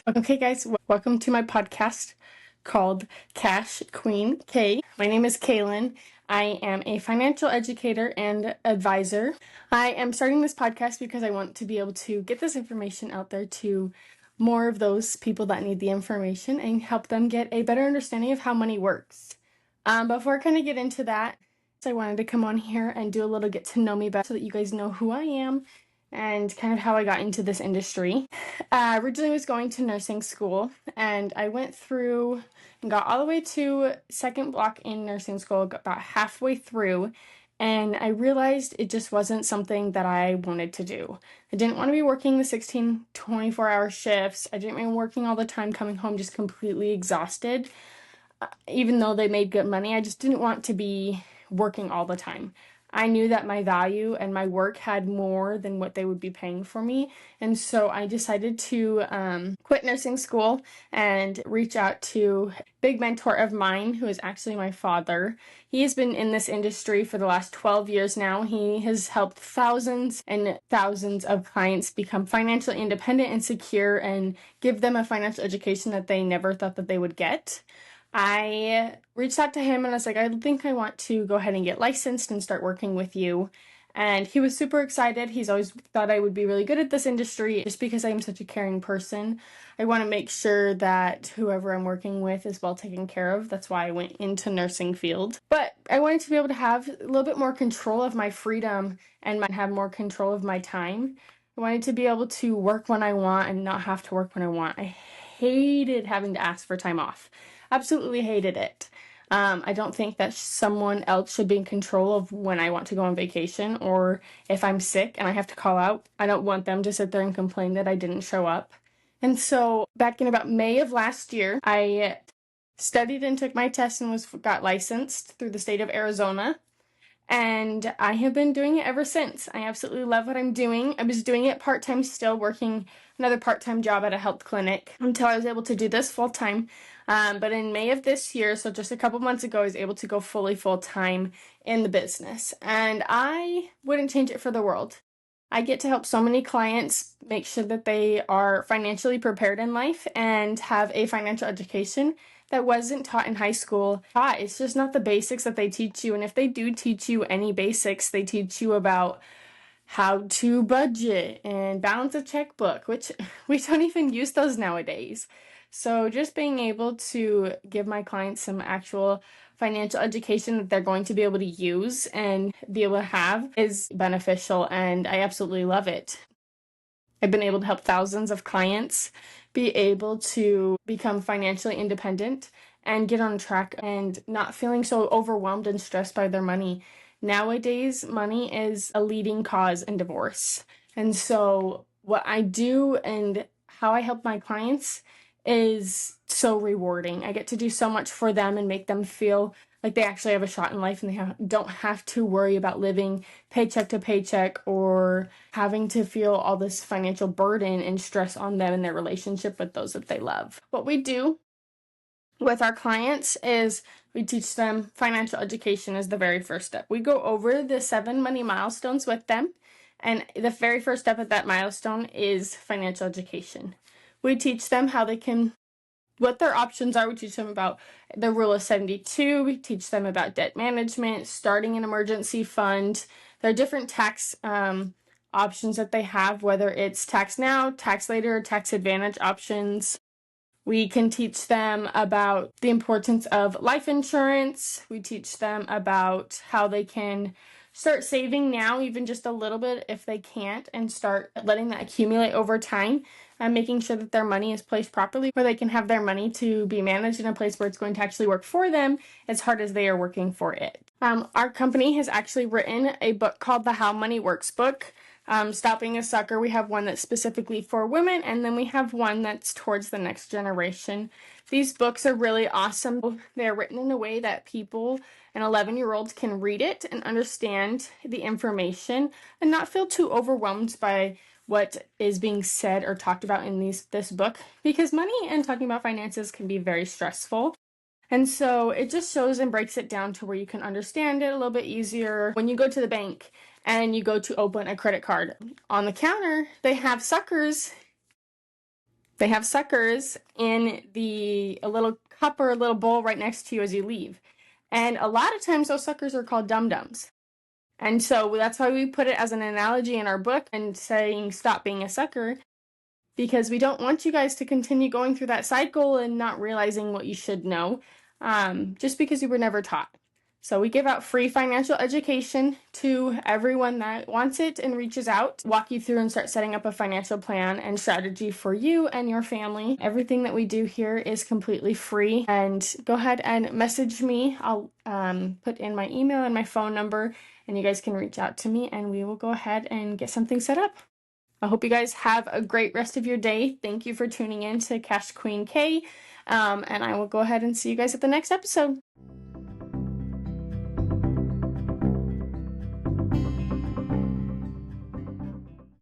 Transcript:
Okay, guys, welcome to my podcast called Cash Queen K. My name is Kaylin. I am a financial educator and advisor. I am starting this podcast because I want to be able to get this information out there to more of those people that need the information and help them get a better understanding of how money works. Before I kind of get into that, I wanted to come on here and do a little get to know me better so that you guys know who I am and kind of how I got into this industry. Originally was going to nursing school, and I went through and got all the way to second block in nursing school, got about halfway through, and I realized it just wasn't something that I wanted to do. I didn't want to be working the 16, 24-hour shifts. I didn't want working all the time, coming home just completely exhausted. Even though they made good money, I just didn't want to be working all the time. I knew that my value and my work had more than what they would be paying for me. And so I decided to quit nursing school and reach out to a big mentor of mine, who is actually my father. He has been in this industry for the last 12 years now. He has helped thousands and thousands of clients become financially independent and secure and give them a financial education that they never thought that they would get. I reached out to him and I was like, I think I want to go ahead and get licensed and start working with you. And he was super excited. He's always thought I would be really good at this industry just because I'm such a caring person. I want to make sure that whoever I'm working with is well taken care of. That's why I went into nursing field. But I wanted to be able to have a little bit more control of my freedom and have more control of my time. I wanted to be able to work when I want and not have to work when I want. I hated having to ask for time off. Absolutely hated it. I don't think that someone else should be in control of when I want to go on vacation, or if I'm sick and I have to call out. I don't want them to sit there and complain that I didn't show up. And so back in about May of last year, I studied and took my test and got licensed through the state of Arizona. And I have been doing it ever since. I absolutely love what I'm doing. I was doing it part-time still, working another part-time job at a health clinic until I was able to do this full-time. But in May of this year, so just a couple months ago, I was able to go fully full-time in the business. And I wouldn't change it for the world. I get to help so many clients make sure that they are financially prepared in life and have a financial education that wasn't taught in high school. It's just not the basics that they teach you. And if they do teach you any basics, they teach you about how to budget and balance a checkbook, which we don't even use those nowadays. So just being able to give my clients some actual financial education that they're going to be able to use and be able to have is beneficial, and I absolutely love it. I've been able to help thousands of clients be able to become financially independent and get on track and not feeling so overwhelmed and stressed by their money. Nowadays, money is a leading cause in divorce. And so what I do and how I help my clients is so rewarding. I get to do so much for them and make them feel like they actually have a shot in life, and they don't have to worry about living paycheck to paycheck or having to feel all this financial burden and stress on them in their relationship with those that they love. What we do with our clients is we teach them financial education as the very first step. We go over the 7 money milestones with them, and the very first step of that milestone is financial education. We teach them how they can, what their options are. We teach them about the rule of 72. We teach them about debt management, starting an emergency fund. There are different tax options that they have, whether it's tax now, tax later, or tax advantage options. We can teach them about the importance of life insurance. We teach them about how they can start saving now, even just a little bit if they can't, and start letting that accumulate over time, and making sure that their money is placed properly where they can have their money to be managed in a place where it's going to actually work for them as hard as they are working for it. Our company has actually written a book called the How Money Works book. Stop Being a Sucker. We have one that's specifically for women, and then we have one that's towards the next generation. These books are really awesome. They're written in a way that people and 11-year-olds can read it and understand the information and not feel too overwhelmed by what is being said or talked about in this book, because money and talking about finances can be very stressful. And so it just shows and breaks it down to where you can understand it a little bit easier. When you go to the bank and you go to open a credit card, on the counter, they have suckers They have suckers in a little cup or a little bowl right next to you as you leave. And a lot of times those suckers are called dum-dums. And so that's why we put it as an analogy in our book and saying stop being a sucker, because we don't want you guys to continue going through that cycle and not realizing what you should know, just because you were never taught. So we give out free financial education to everyone that wants it and reaches out, walk you through and start setting up a financial plan and strategy for you and your family. Everything that we do here is completely free. And go ahead and message me. I'll put in my email and my phone number, and you guys can reach out to me and we will go ahead and get something set up. I hope you guys have a great rest of your day. Thank you for tuning in to Cash Queen K. And I will go ahead and see you guys at the next episode.